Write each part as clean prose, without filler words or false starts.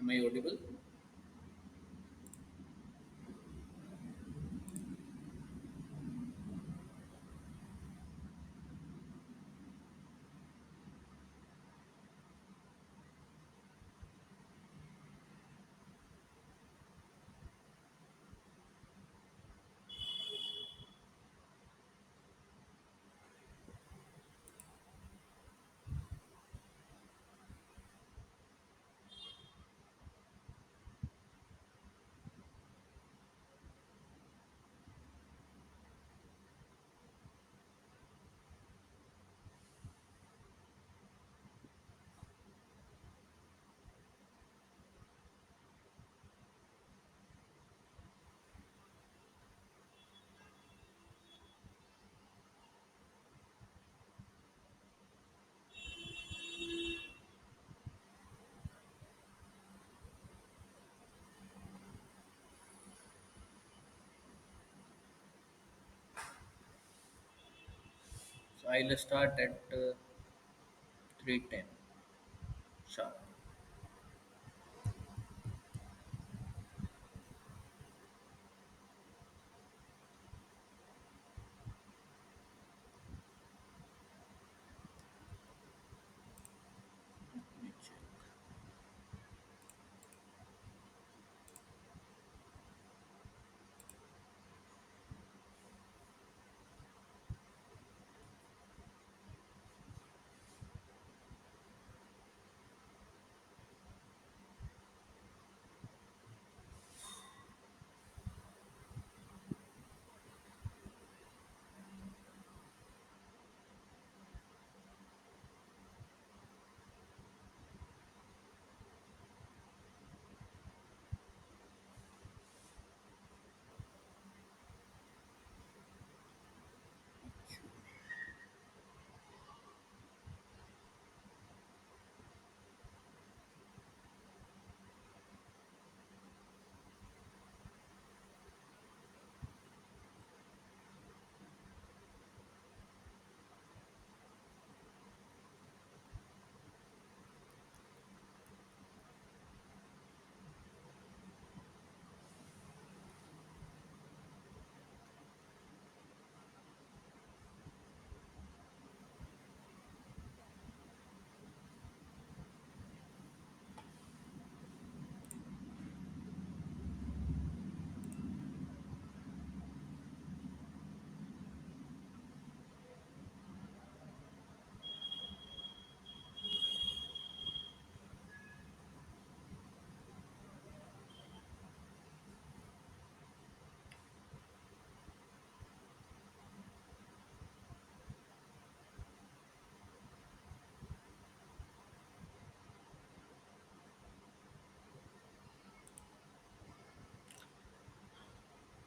Am I audible? So I'll start at 3:10 sharp. Let me check.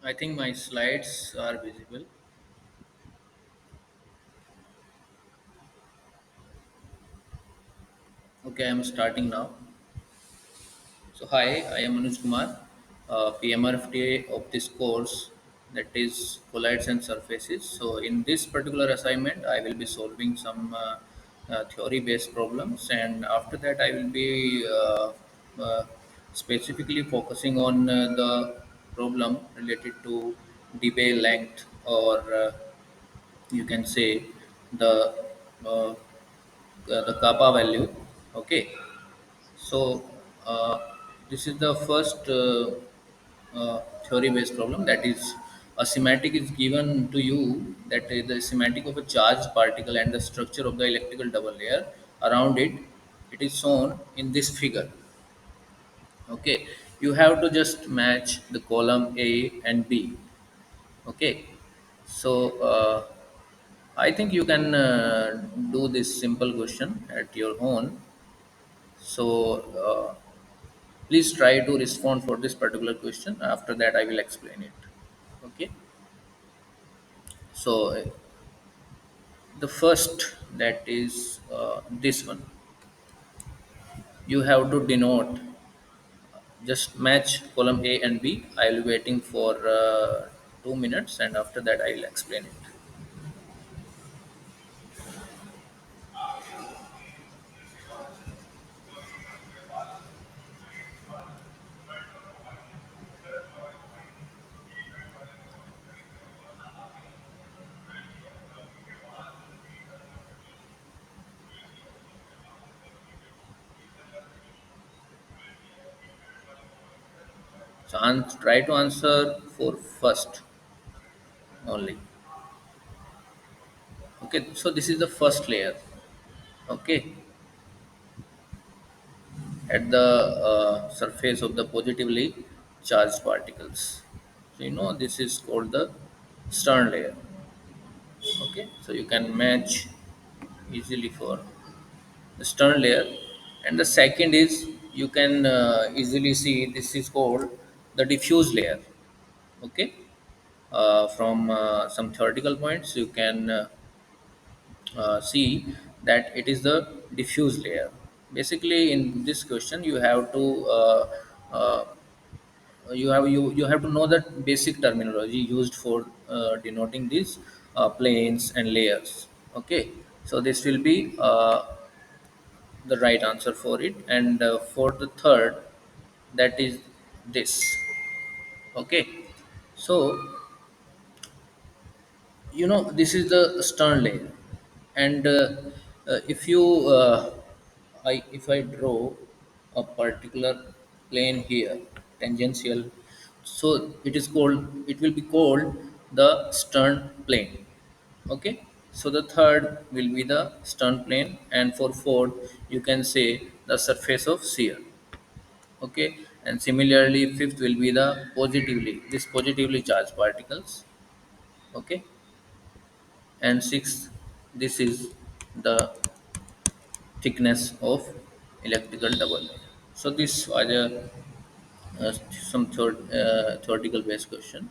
I think my slides are visible. Okay, I'm starting now. So hi, I am Anuj Kumar, PMRF TA of this course, that is Colloids and Surfaces. So in this particular assignment, I will be solving some theory-based problems, and after that, I will be uh, specifically focusing on the problem related to Debye length, or you can say the uh, the kappa value. Okay, so uh, this is the first theory based problem, that is a schematic is given to you, that the schematic of a charged particle and the structure of the electrical double layer around it, it is shown in this figure. Okay, you have to just match the column A and B. Okay, so I think you can do this simple question at your own. So please try to respond for this particular question. After that, I will explain it. Okay. So the first, that is this one. You have to denote, just match column A and B. I will be waiting for 2 minutes, and after that, I will explain it. So try to answer for first only. Okay, so this is the first layer. Okay, at the surface of the positively charged particles. So this is called the stern layer. Okay, so you can match easily for the stern layer, and the second is you can easily see this is called the diffuse layer. Okay, from some theoretical points you can see that it is the diffuse layer. Basically, in this question, you have to uh, you have to know the basic terminology used for denoting these planes and layers. Okay, so this will be the right answer for it, and for the third, that is this. Okay, so this is the stern layer, and if you if I draw a particular plane here, tangential, so it will be called the stern plane. Okay, so the third will be the stern plane, and for fourth you can say the surface of shear. Okay, and similarly fifth will be the positively charged particles. Okay, and sixth, this is the thickness of electrical double layer. So this was some theoretical based question.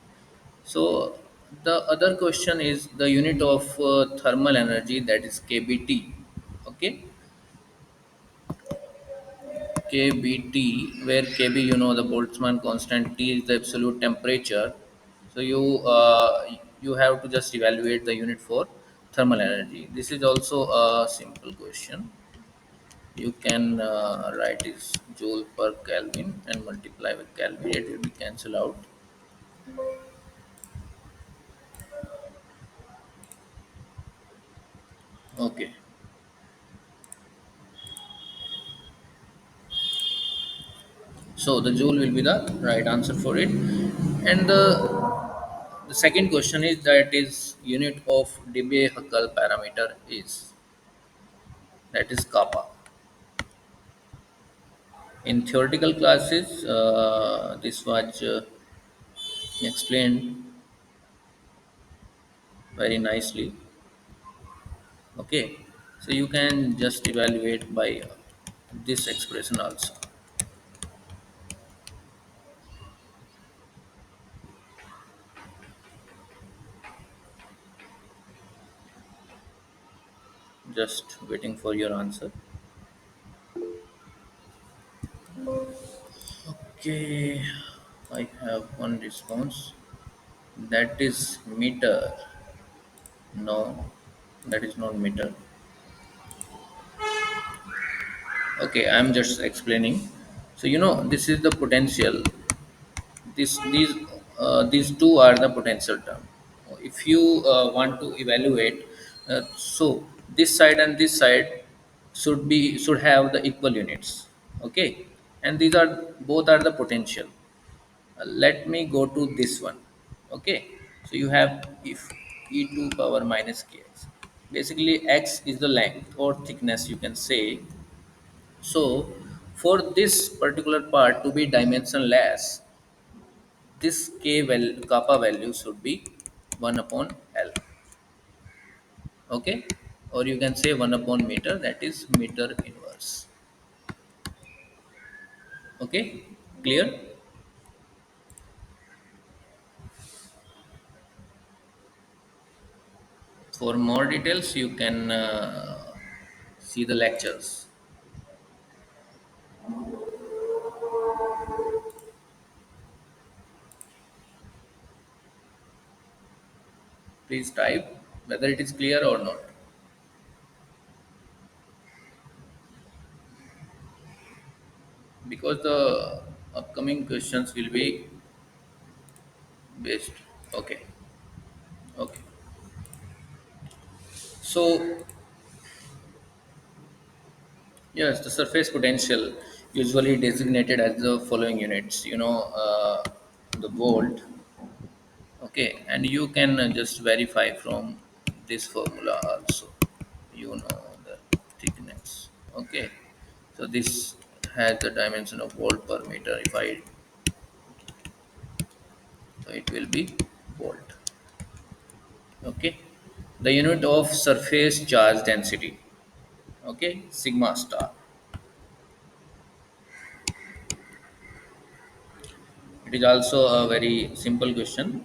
So the other question is the unit of thermal energy, that is kbt. Okay, kbt, where kb, the Boltzmann constant, T is the absolute temperature. So you have to just evaluate the unit for thermal energy. This is also a simple question. You can write is joule per Kelvin and multiply with Kelvin. It will be cancel out. Okay. So the joule will be the right answer for it. And the second question is that is unit of Debye Huckel parameter is, that is kappa. In theoretical classes, this was explained very nicely. Okay, so you can just evaluate by this expression also. Just waiting for your answer. Okay, I have one response. That is meter. No, that is not meter. Okay, I'm just explaining. So this is the potential. These two are the potential term. If you want to evaluate, so this side and this side should have the equal units. Okay, and these are both are the potential. Let me go to this one. Okay, so you have if e to power minus kx. Basically, x is the length or thickness, you can say. So for this particular part to be dimensionless, this kappa value should be 1 upon L. Okay, or you can say 1 upon meter, that is meter inverse. Okay, clear? For more details, you can see the lectures. Please type whether it is clear or not, because the upcoming questions will be based. Okay, okay. So Yes, the surface potential usually designated as the following units. The volt. Okay, and you can just verify from this formula also. The thickness. Okay, so this has the dimension of volt per meter. If I So it will be volt. Okay, the unit of surface charge density. Okay, sigma star. It is also a very simple question.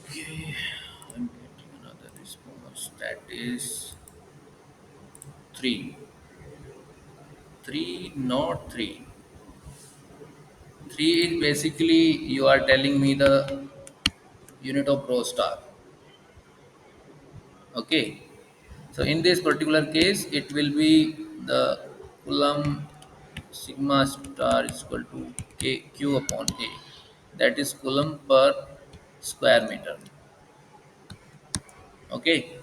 Okay, I'm getting another response. That is three. Three, not three. Three is basically you are telling me the unit of rho star. Okay, so in this particular case, it will be the Coulomb sigma star is equal to Q upon A. That is Coulomb per square meter. Okay,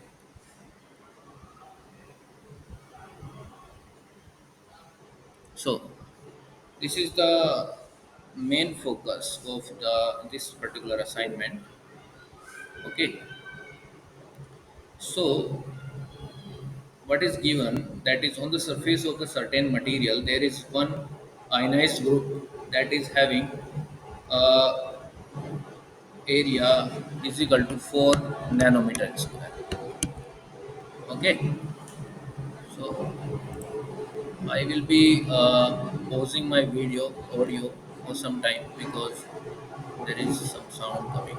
so this is the main focus of this particular assignment. Okay, so what is given that is on the surface of the certain material there is one ionized group that is having uh, area is equal to 4 nanometer square. Okay, so I will be pausing my video audio for some time because there is some sound coming.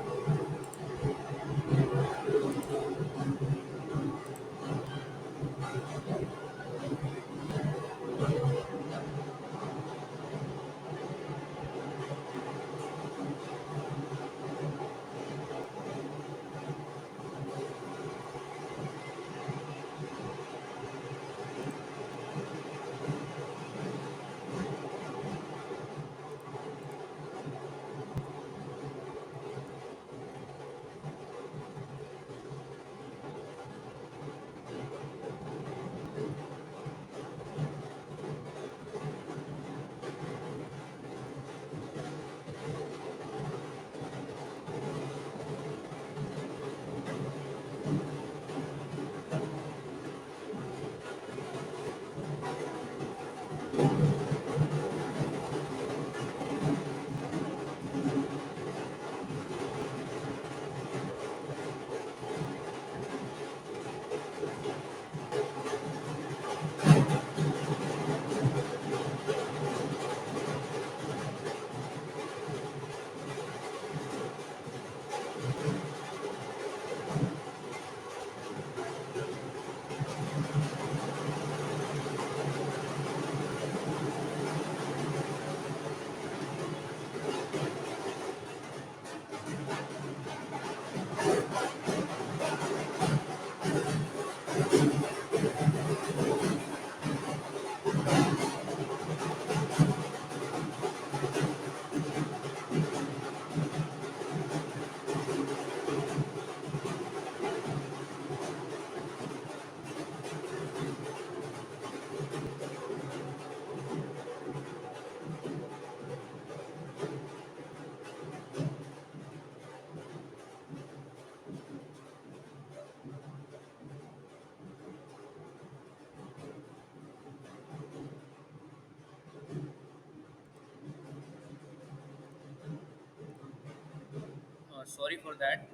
Sorry for that.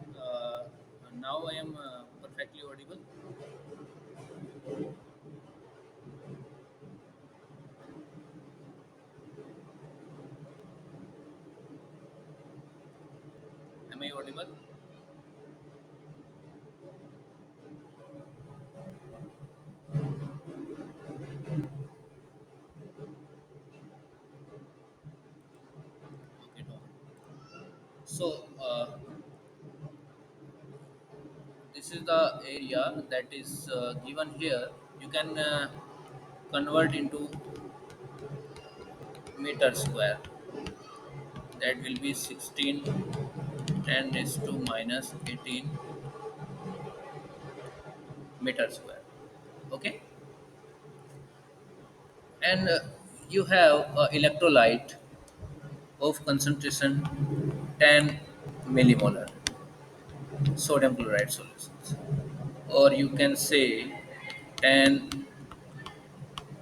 Now I am perfectly audible. Am I audible? Okay, no. So this is the area that is given here. You can convert into meter square. that will be 16 10 raised to minus 18 meter square. Okay, and you have electrolyte of concentration 10 millimolar sodium chloride solutions, or you can say 10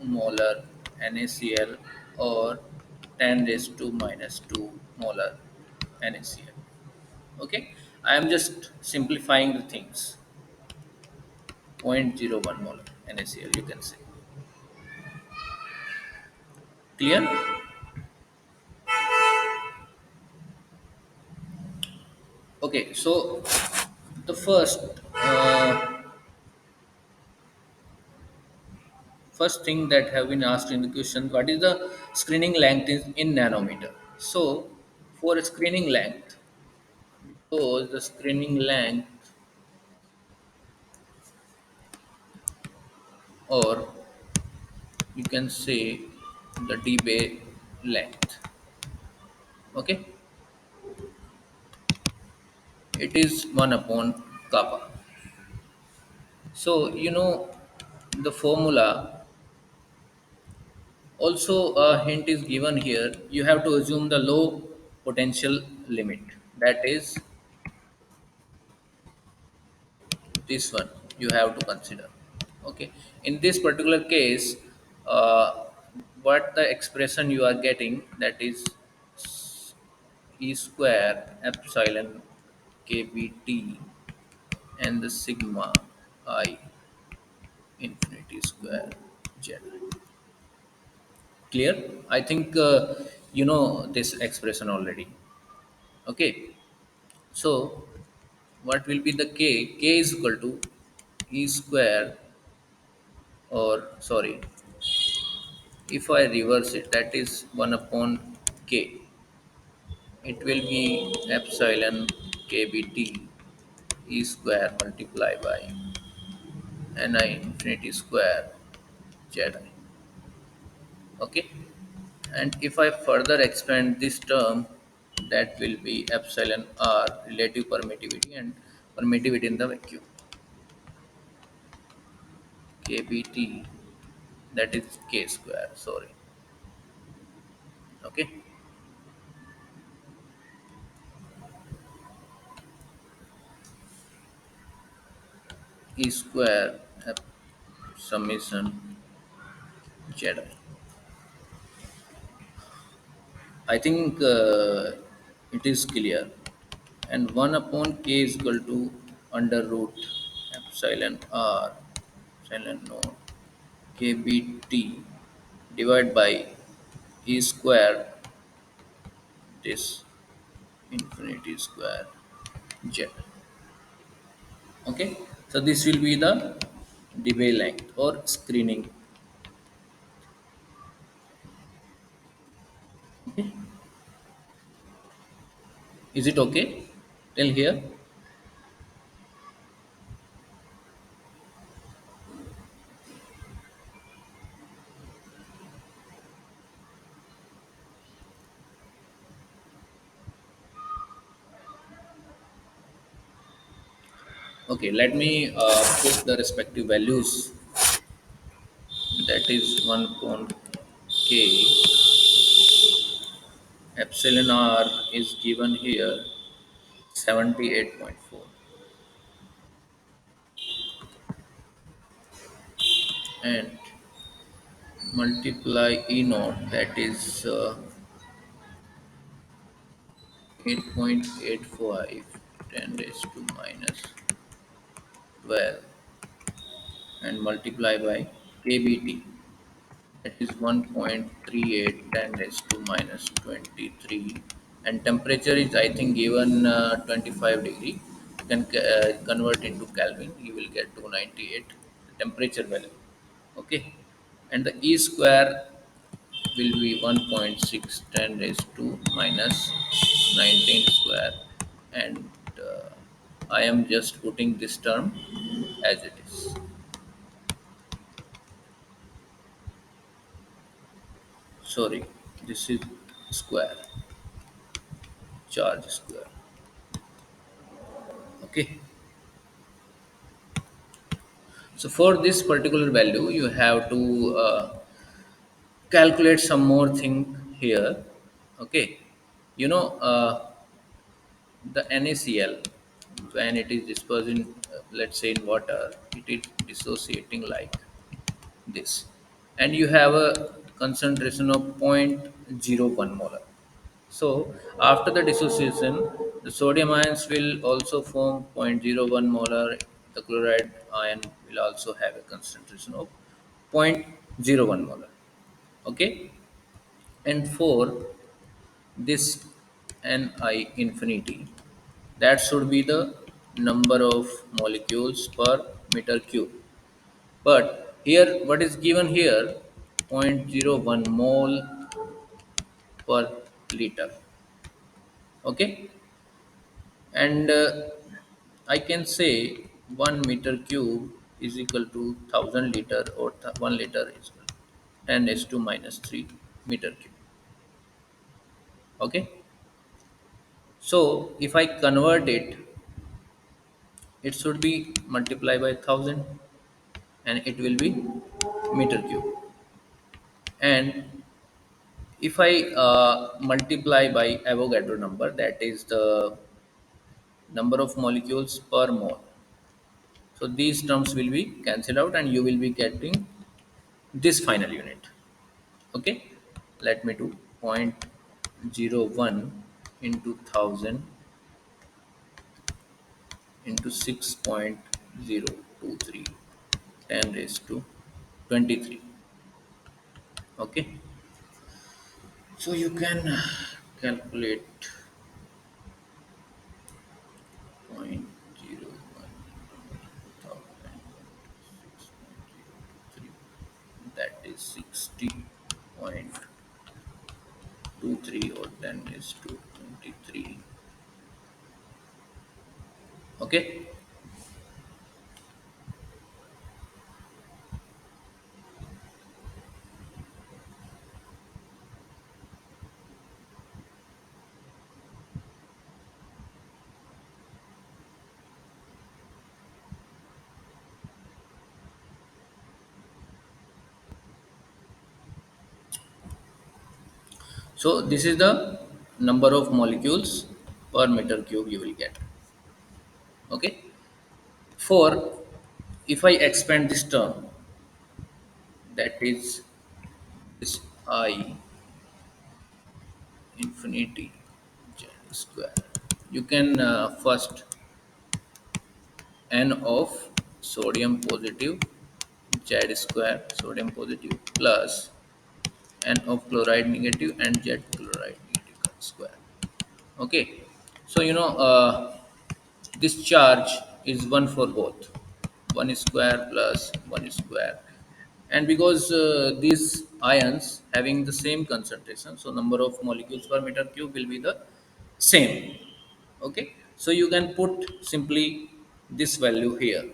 molar NaCl, or 10 raised to minus 2 molar NaCl. Okay, I am just simplifying the things. Zero point zero 0.01 molar NaCl, you can say. Clear? Okay, so the first thing that have been asked in the question, what is the screening length in nanometer? So for a screening length, so the screening length, or you can say the Debye length. Okay, it is 1 upon kappa. So you know the formula. Also, a hint is given here. You have to assume the low potential limit. That is this one you have to consider. Okay. In this particular case, uh, what the expression you are getting, that is E square epsilon kbt and the sigma I infinity square z. Clear? I think you know this expression already. Okay. So what will be the k? K is equal to E square, or sorry, if I reverse it, that is 1 upon k. It will be epsilon kbt E square multiplied by ni infinity square zi. Okay. And if I further expand this term, that will be epsilon r relative permittivity and permittivity in the vacuum. Kbt, that is k square. Sorry. Okay. E square summation zi. I think it is clear. And 1 upon k is equal to under root epsilon r epsilon naught kbt divided by e square, this infinity square z. Okay, so this will be the Debye length or screening. Okay, is it okay till here? Okay, let me put the respective values. That is 1 upon k. Epsilon r is given here 78.4, and multiply E naught, that is 8.85 10 raised to minus 12, and multiply by kBt, that is 1.38 10 raised to minus 23, and temperature is I think given 25 degree. You can convert into Kelvin, you will get 298 temperature value. Okay, and the E square will be 1.6 10 raised to minus 19 square, and I am just putting this term as it is. Sorry, this is square. charge square. Okay. So for this particular value, you have to calculate some more thing here. Okay. You know, the NaCl, when it is dispersed in, let's say in water, it is dissociating like this, and you have a concentration of 0.01 molar. So after the dissociation, the sodium ions will also form zero point zero 0.01 molar. The chloride ion will also have a concentration of zero point zero 0.01 molar. Okay, and for this Ni infinity, that should be the number of molecules per meter cube. But here, what is given here, zero point zero 0.01 mole per liter. Okay, and I can say 1 meter cube is equal to 1000 liter, or 1 liter is equal to 10 s to minus 3 meter cube. Okay, so if I convert it, it should be multiplied by 1000, and it will be meter cube. And if I multiply by Avogadro number, that is the number of molecules per mole. So these terms will be cancelled out, and you will be getting this final unit. Okay, let me do 0.01 into 1000 into 6.023, 10 raised to 23. Okay, so you can calculate 0.01, that is 60.23, or 10 is to 23. Okay, so this is the number of molecules per meter cube you will get. Okay, for if I expand this term, that is this I infinity z square, you can first n of sodium positive z square, sodium positive, plus n of chloride negative and z chloride negative square. Okay, so this charge is 1 for both, 1 square plus 1 square. And because these ions having the same concentration, so number of molecules per meter cube will be the same. Okay, so you can put simply this value here.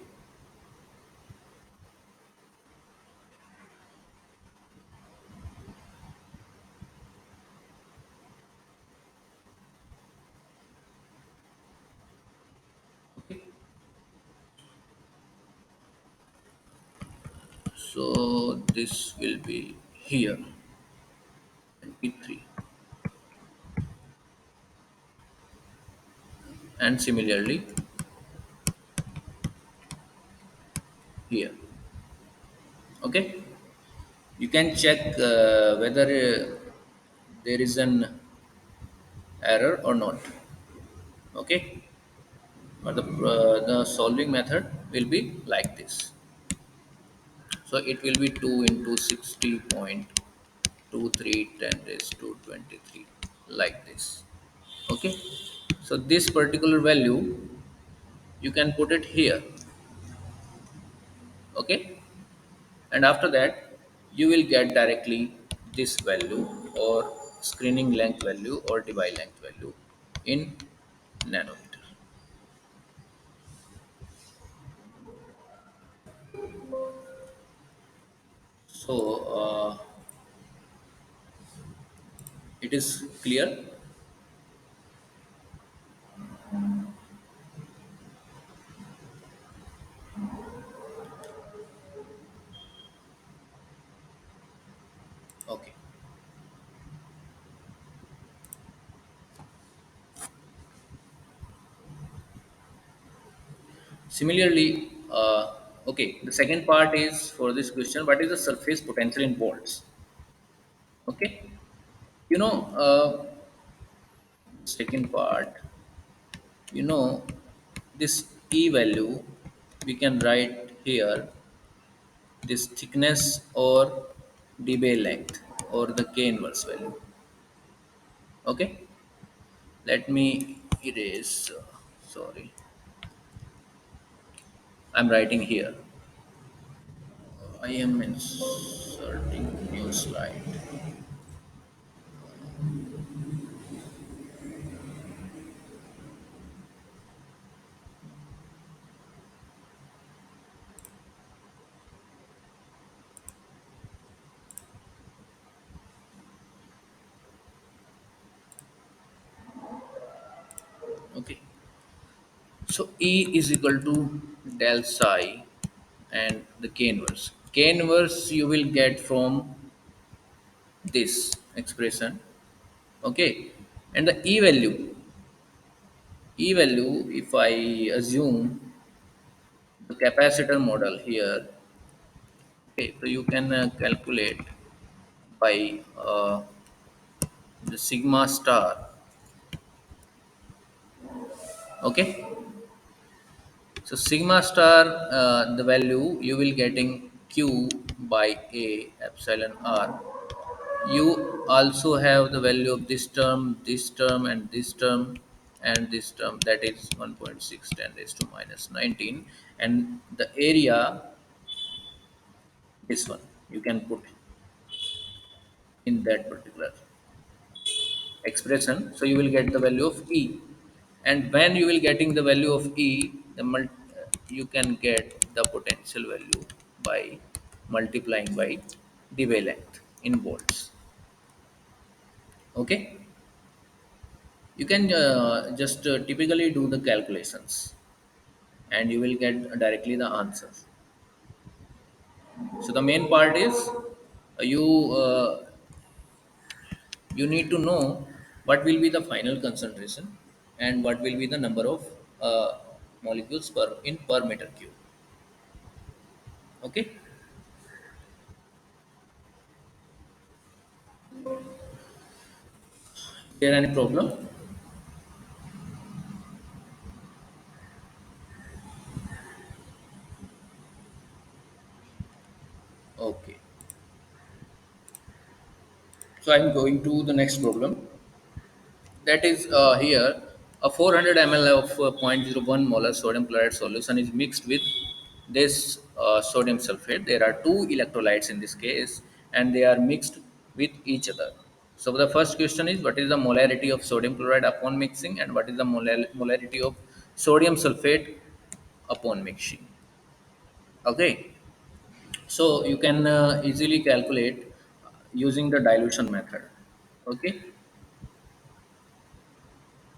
Okay, so this will be here, P3, and similarly here. Okay, you can check whether there is an error or not. Okay, but the solving method will be like this. So it will be 2 into 60.23, 10 raised to 23, like this. Okay, so this particular value you can put it here. Okay, and after that you will get directly this value, or screening length value, or Debye length value in nanometer. So it is clear. Similarly, okay, the second part is for this question, what is the surface potential in volts? Okay, you know, second part, you know, this E value, we can write here this thickness or Debye length or the K inverse value. Okay, let me erase. Sorry, I'm writing here. I am inserting new slide. Okay, so E is equal to del psi and the K inverse. K inverse you will get from this expression. Okay, and the E value, if I assume the capacitor model here, okay, so you can calculate by the sigma star. Okay, so sigma star, the value you will getting Q by A epsilon R. You also have the value of this term, and this term, and this term, that is 1.610 raised to minus 19, and the area, this one, you can put in that particular expression. So you will get the value of E, and when you will getting the value of E, you can get the potential value by multiplying by the wavelength in volts. Okay, you can just typically do the calculations, and you will get directly the answer. So the main part is you you need to know what will be the final concentration and what will be the number of molecules per meter cube. Okay, there any problem? Okay, so I'm going to the next problem. That is here a 400 ml of zero point zero 0.01 molar sodium chloride solution is mixed with this sodium sulfate. There are two electrolytes in this case, and they are mixed with each other. So the first question is, what is the molarity of sodium chloride upon mixing, and what is the molarity of sodium sulfate upon mixing? Okay, so you can easily calculate using the dilution method. Okay,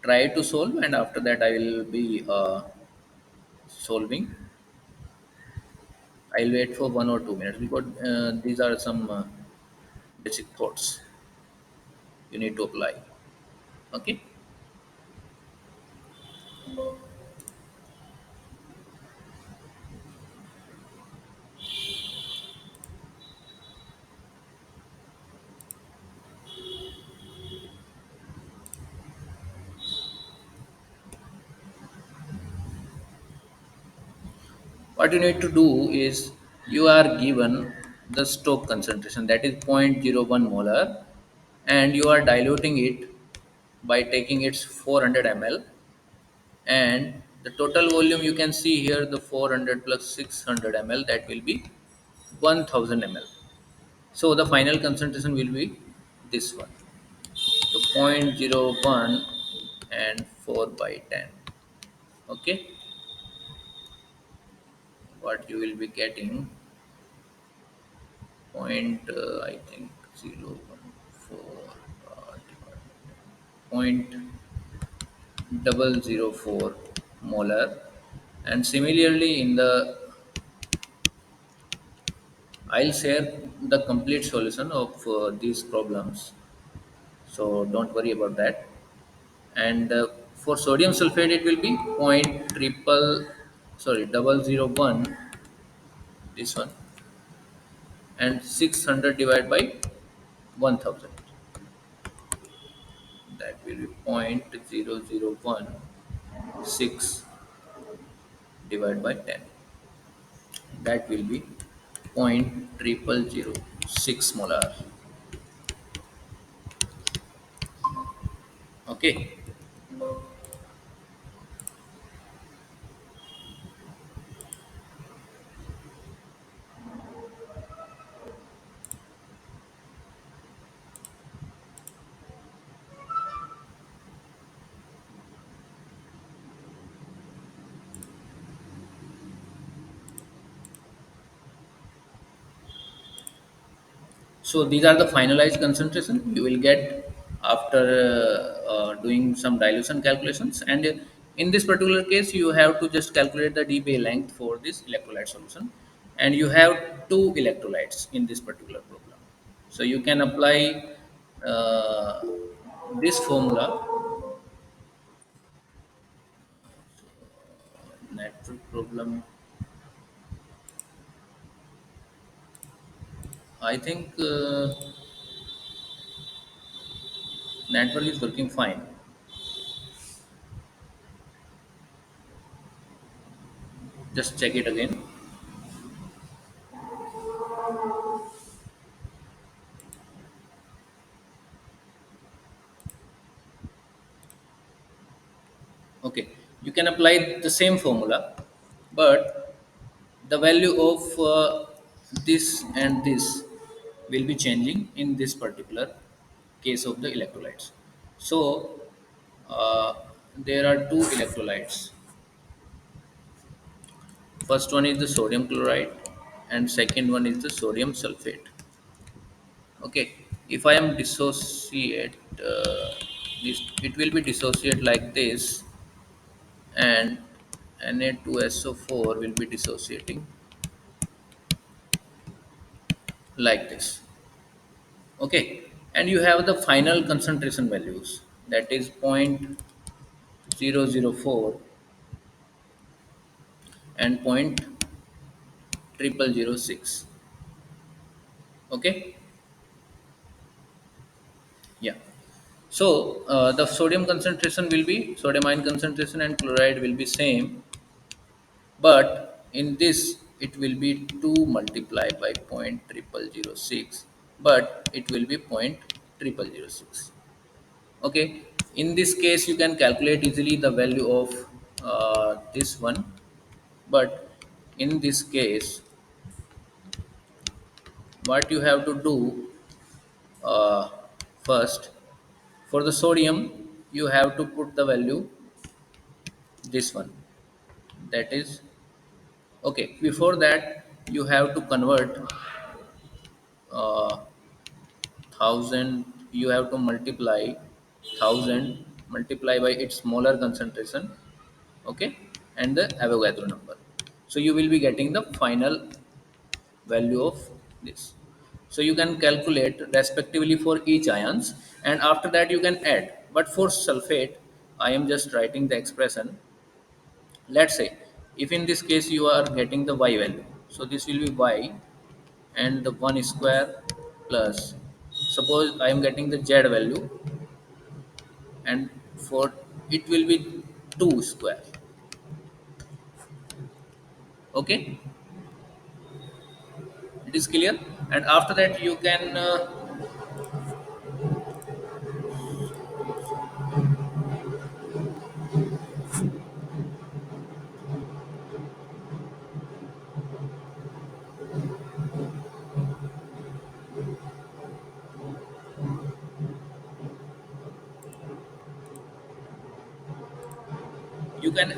try to solve, and after that I will be solving. I'll wait for 1 or 2 minutes because these are some basic thoughts you need to apply. Okay, what you need to do is, you are given the stoke concentration, that is zero point zero 0.01 molar, and you are diluting it by taking its 400 ml, and the total volume you can see here, the 400 plus 600 ml, that will be 1000 ml. So the final concentration will be this one. So 0.01 and 4 by 10. Okay, what you will be getting, I think 0.14 point double 0.004 molar. And similarly, in the, I'll share the complete solution of these problems, so don't worry about that. And for sodium sulfate, it will be 0.666 sorry, 001, this one, and 600 divided by 1000. That will be 0.0016 divided by 10. That will be 0.0006 molar. Okay. So these are the finalized concentration you will get after doing some dilution calculations. And in this particular case, you have to just calculate the Debye length for this electrolyte solution. And you have two electrolytes in this particular problem. So you can apply uh, this formula. Natural problem. I think network is working fine. Just check it again. Okay, you can apply the same formula, but the value of this and this will be changing in this particular case of the electrolytes. So uh, there are two electrolytes. First one is the sodium chloride, and second one is the sodium sulfate. Okay, if I am dissociate, this it will be dissociate like this, and Na2SO4 will be dissociating like this. Okay, and you have the final concentration values, that is 0.004 and 0.0006. Okay, yeah. So the sodium concentration will be, sodium ion concentration and chloride will be same, but in this it will be 2 multiplied by 0.0006, but it will be 0.0006. Okay, in this case you can calculate easily the value of this one, but in this case what you have to do, uh, first, for the sodium you have to put the value, this one, that is, okay, before that you have to convert 1000, you have to multiply 1000 multiply by its molar concentration. Okay, and the Avogadro number. So you will be getting the final value of this. So you can calculate respectively for each ions, and after that you can add. But for sulfate, I am just writing the expression. Let's say if in this case you are getting the y value, so this will be y, and the 1 square plus, suppose I am getting the z value, and for it will be 2 square. Okay, it is clear. And after that you can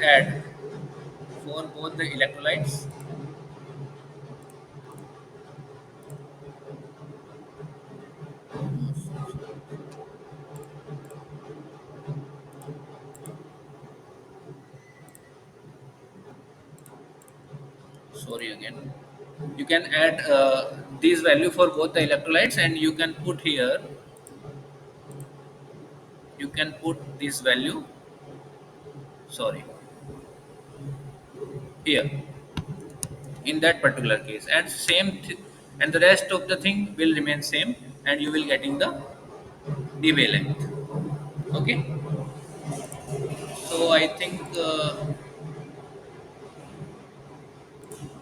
add for both the electrolytes. Sorry again, you can add this value for both the electrolytes, and you can put here, you can put this value, sorry, here in that particular case, and and the rest of the thing will remain same, and you will getting the Debye length. Okay, so I think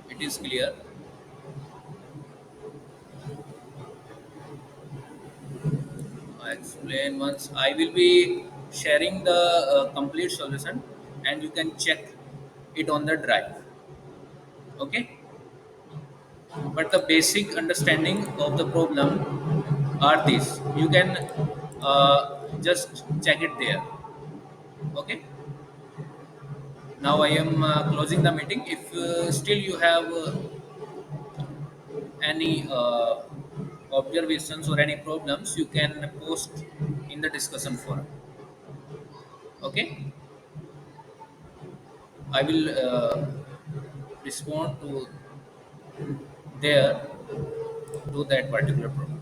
it is clear. I explain once. I will be sharing the complete solution, and you can check it on the drive. Okay, but the basic understanding of the problem are these. You can just check it there. Okay. Now I am closing the meeting. If still you have any observations or any problems, you can post in the discussion forum. Okay, I will respond to there to that particular problem.